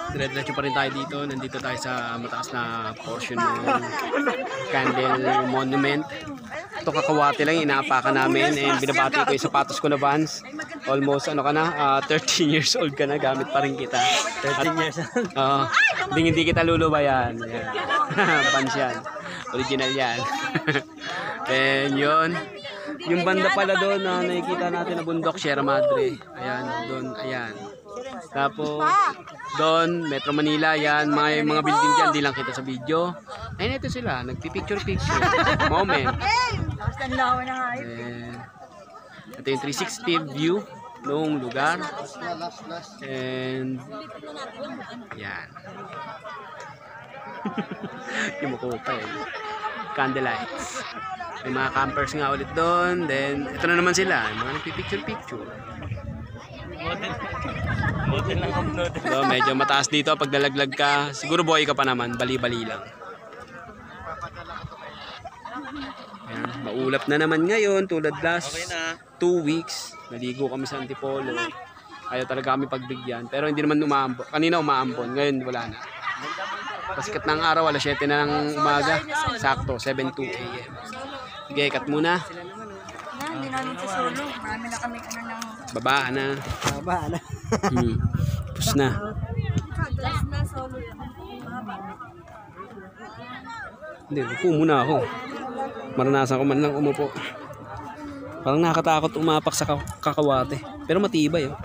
Dire-diretso pa rin tayo dito. Nandito tayo sa mataas na portion ng Candle Monument. Ito kakawate lang, inaapakan namin. And binabati ko yung sapatos ko na Vans. Almost 13 years old ka na, gamit pa rin kita. 13 years old. Hindi kita lulubayan. Vans yan. Original yan. And yun. Yung banda pala doon na nakikita natin na bundok, Sierra Madre. Ayan, doon, ayan. Tapos, doon, Metro Manila, yan, mga building dyan, di lang kita sa video. Ayun, ito sila, nagpipicture-picture. Moment. Ito yung 360 view noong lugar. And, yan. Yung mukupa eh. Candlelights. May mga campers nga ulit doon. Then, ito na naman sila, mga nagpipicture-picture. So, medyo mataas dito pag dalaglag ka. Siguro buhay ka pa naman, bali-bali lang. Ayan, maulap na naman ngayon tulad last 2 weeks. Naligo kami sa Antipolo. Ayaw talaga kami pagbigyan. Pero hindi naman umaambon. Kanina umaambon, ngayon wala na. Pasikat ng araw, alas 7 na ng umaga. Sakto, 7:02 AM. Sige, cut muna. Hindi namin susulo. Marami na kami ng... Babaan na. Babaan na. Pus na. Last na solo yan. Hindi, upo muna ako. Maranasan ko man lang umupo. Parang nakatakot umapak sa kakawate. Pero matibay. Oh.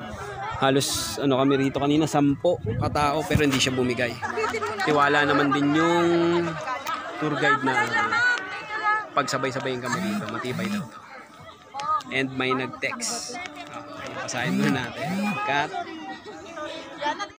Halos kami rito kanina, 10 katao pero hindi siya bumigay. Tiwala naman din yung tour guide na pagsabay-sabayin kami rito. Matibay daw to. And may nag-text. Okay, pasahin muna natin. Cut.